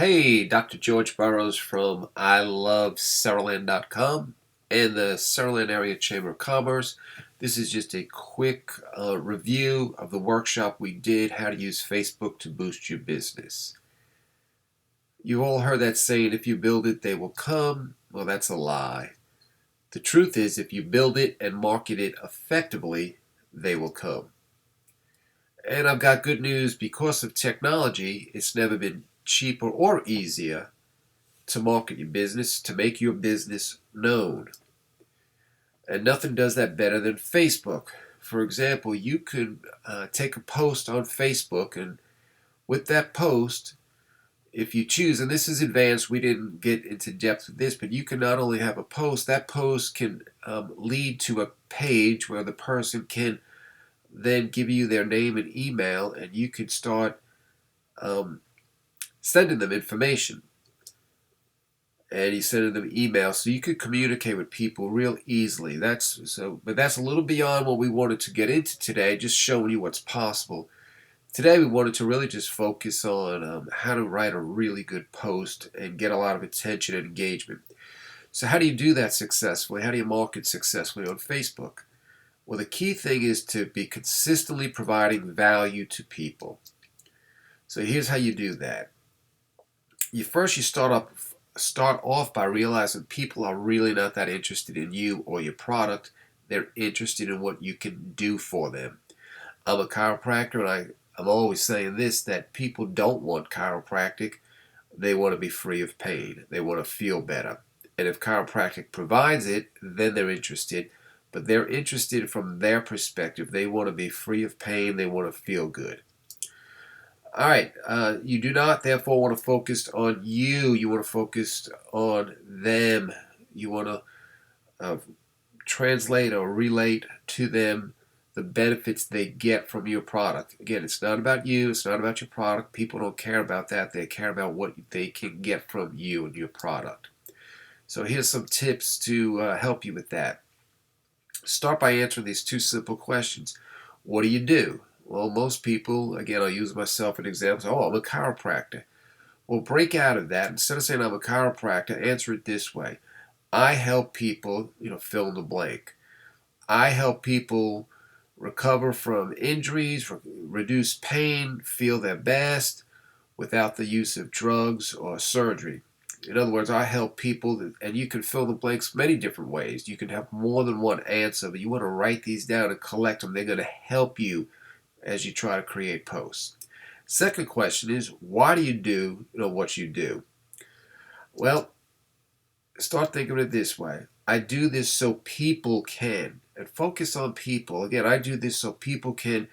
Hey, Dr. George Burrows from Saraland.com and the Saraland Area Chamber of Commerce. This is just a quick review of the workshop we did, how to use Facebook to boost your business. You all heard that saying, if you build it, they will come. Well, that's a lie. The truth is, if you build it and market it effectively, they will come. And I've got good news. Because of technology, it's never been cheaper or easier to market your business, to make your business known. And nothing does that better than Facebook. For example, you could take a post on Facebook, and with that post, if you choose, and this is advanced, we didn't get into depth with this, but you can not only have a post, that post can lead to a page where the person can then give you their name and email, and you can start sending them information. And he's sending them emails, so you could communicate with people real easily. But that's a little beyond what we wanted to get into today, just showing you what's possible. Today we wanted to really just focus on how to write a really good post and get a lot of attention and engagement. So how do you do that successfully? How do you market successfully on Facebook? Well, the key thing is to be consistently providing value to people. So here's how you do that. You start off by realizing people are really not that interested in you or your product. They're interested in what you can do for them. I'm a chiropractor, and I'm always saying this, that people don't want chiropractic. They want to be free of pain. They want to feel better. And if chiropractic provides it, then they're interested. But they're interested from their perspective. They want to be free of pain. They want to feel good. All right, you do not therefore want to focus on you. You want to focus on them. You want to translate or relate to them the benefits they get from your product. Again, it's not about you. It's not about your product. People don't care about that. They care about what they can get from you and your product. So here's some tips to help you with that. Start by answering these two simple questions. What do you do? Well, most people, again, I'll use myself as an example. Oh, I'm a chiropractor. Well, break out of that. Instead of saying I'm a chiropractor, answer it this way. I help people, fill in the blank. I help people recover from injuries, reduce pain, feel their best without the use of drugs or surgery. In other words, I help people, and you can fill the blanks many different ways. You can have more than one answer, but you want to write these down and collect them. They're going to help you as you try to create posts. Second question is, why do you do what you do? Well, start thinking of it this way. I do this so people can, and focus on people. Again, I do this so people can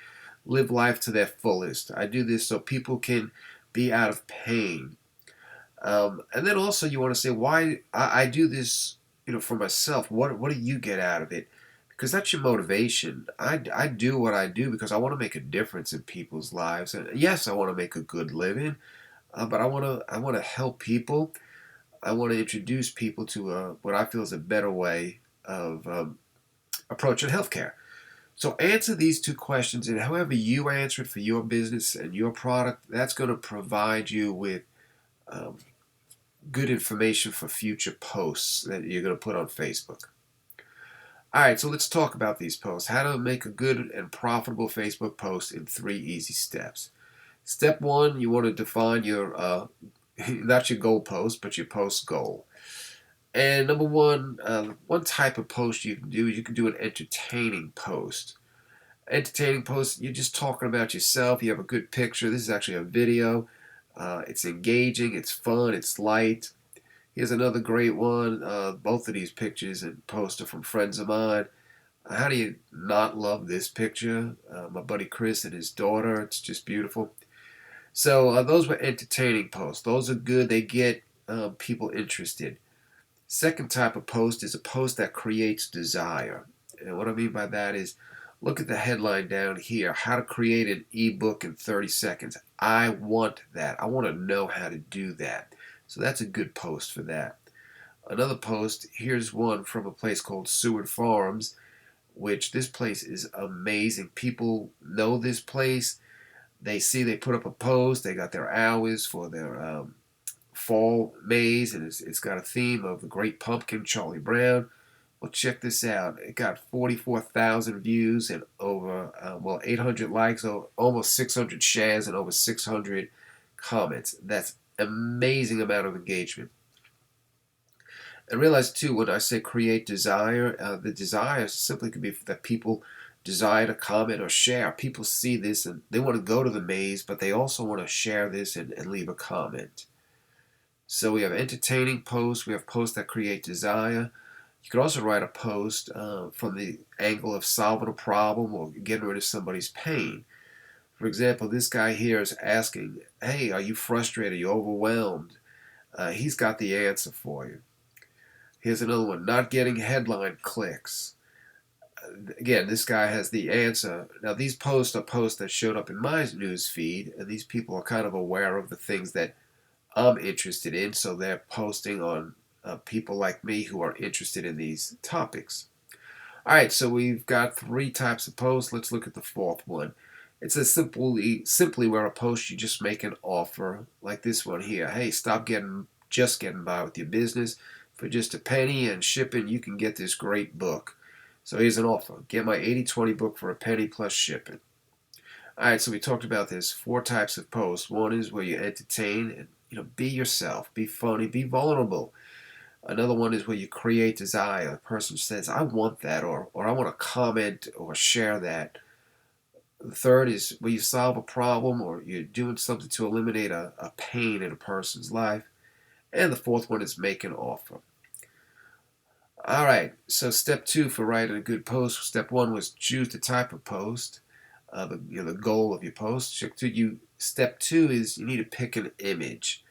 live life to their fullest. I do this so people can be out of pain. And then also you want to say, why I do this, for myself. What do you get out of it? Because that's your motivation. I do what I do because I want to make a difference in people's lives. And yes, I want to make a good living, but I want to help people. I want to introduce people to what I feel is a better way of approaching healthcare. So answer these two questions, and however you answer it for your business and your product, that's going to provide you with um, good information for future posts that you're going to put on Facebook. All right, so let's talk about these posts. How to make a good and profitable Facebook post in 3 easy steps. Step 1, you want to define your, not your goal post, but your post goal. And number 1, one type of post you can do is you can do an entertaining post. Entertaining post, you're just talking about yourself. You have a good picture. This is actually a video. It's engaging, it's fun, it's light. Here's another great one. Both of these pictures and posts are from friends of mine. How do you not love this picture? My buddy Chris and his daughter. It's just beautiful. So those were entertaining posts. Those are good. They get people interested. Second type of post is a post that creates desire. And what I mean by that is, look at the headline down here. How to create an ebook in 30 seconds. I want that. I want to know how to do that. So that's a good post for that. Another post, here's one from a place called Seward Farms, which this place is amazing. People know this place. They put up a post. They got their hours for their fall maze, and it's got a theme of the Great Pumpkin, Charlie Brown. Well, check this out. It got 44,000 views and over, 800 likes, almost 600 shares, and over 600 comments. That's amazing amount of engagement. And realize too, when I say create desire, the desire simply could be that people desire to comment or share. People see this and they want to go to the maze, but they also want to share this and leave a comment. So we have entertaining posts. We have posts that create desire. You could also write a post from the angle of solving a problem or getting rid of somebody's pain. For example, this guy here is asking, hey, are you frustrated? Are you overwhelmed? He's got the answer for you. Here's another one, not getting headline clicks. Again, this guy has the answer. Now, these posts are posts that showed up in my news feed, and these people are kind of aware of the things that I'm interested in, so they're posting on people like me who are interested in these topics. All right, so we've got 3 types of posts. Let's look at the 4th one. It's a simply where a post you just make an offer, like this one here. Hey, stop just getting by with your business. For just a penny and shipping, you can get this great book. So here's an offer. Get my 80/20 book for a penny plus shipping. All right, so we talked about this 4 types of posts. One is where you entertain and be yourself, be funny, be vulnerable. Another one is where you create desire. The person says, I want that, or I want to comment or share that. The third is where you solve a problem or you're doing something to eliminate a pain in a person's life. And the 4th one is make an offer. All right, so step 2 for writing a good post. Step 1 was choose the type of post, the goal of your post. Step 2 is you need to pick an image.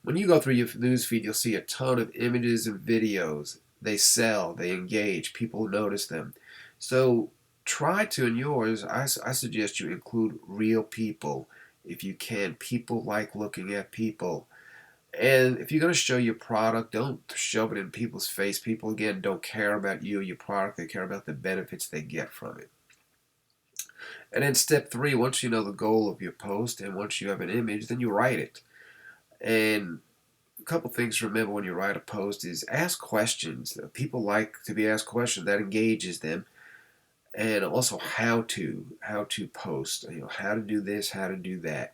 When you go through your news feed, you'll see a ton of images and videos. They sell, they engage, people notice them. So try to, in yours, I suggest you include real people if you can. People like looking at people. And if you're going to show your product, don't shove it in people's face. People, again, don't care about you or your product. They care about the benefits they get from it. And then step 3, once you know the goal of your post and once you have an image, then you write it. And a couple things to remember when you write a post is ask questions. People like to be asked questions. That engages them. And also how to post. How to do this, how to do that.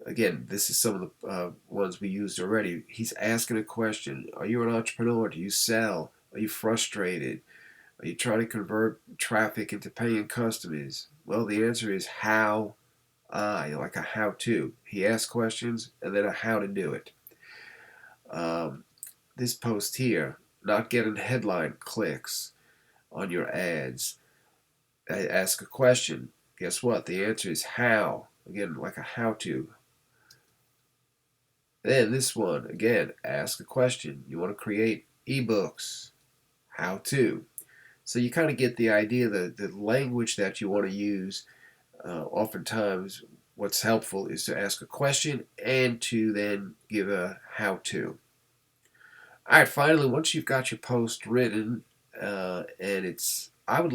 Again, this is some of the ones we used already. He's asking a question. Are you an entrepreneur? Do you sell? Are you frustrated? Are you trying to convert traffic into paying customers? Well, the answer is how, like a how to. He asks questions and then a how to do it. This post here, not getting headline clicks on your ads. I ask a question. Guess what? The answer is how. Again, like a how to. Then this one, again, ask a question. You want to create ebooks. How to. So you kind of get the idea, the language that you want to use. Oftentimes, what's helpful is to ask a question and to then give a how to. All right, finally, once you've got your post written, I would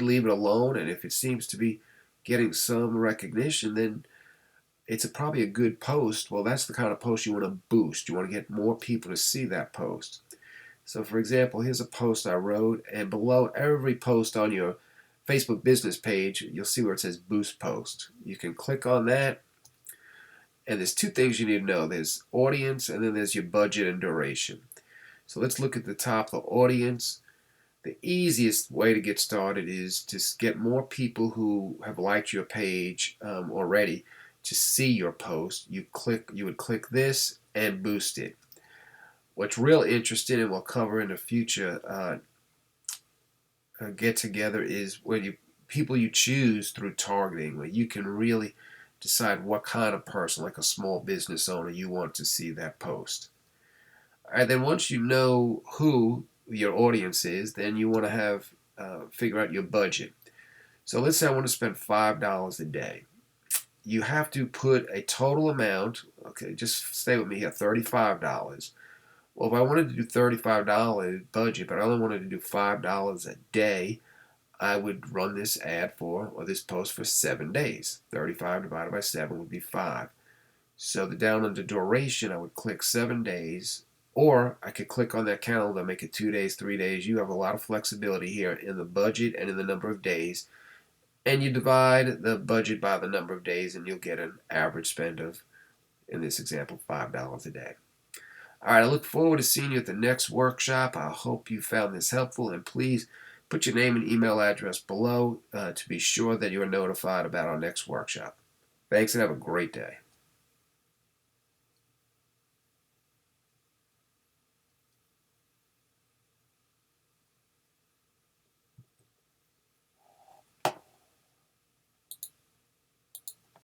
leave it alone, and if it seems to be getting some recognition, then it's probably a good post. Well, that's the kind of post you want to boost. You want to get more people to see that post. So, for example, here's a post I wrote, and below every post on your Facebook business page, you'll see where it says Boost Post. You can click on that, and there's 2 things you need to know. There's audience, and then there's your budget and duration. So let's look at the top, the audience. The easiest way to get started is to get more people who have liked your page already to see your post. You would click this and boost it. What's real interesting, and we'll cover in a future get together, is when people you choose through targeting, where you can really decide what kind of person, like a small business owner, you want to see that post. All right, then once you know who your audience is, then you want to figure out your budget. So let's say I want to spend $5 a day. You have to put a total amount, okay, just stay with me here, $35. Well, if I wanted to do $35 budget, but I only wanted to do $5 a day, I would run this post for 7 days. 35 divided by 7 would be 5. So down under duration, I would click 7 days, or I could click on that calendar, make it 2 days, 3 days. You have a lot of flexibility here in the budget and in the number of days. And you divide the budget by the number of days, and you'll get an average spend of, in this example, $5 a day. All right, I look forward to seeing you at the next workshop. I hope you found this helpful, and please put your name and email address below to be sure that you are notified about our next workshop. Thanks, and have a great day.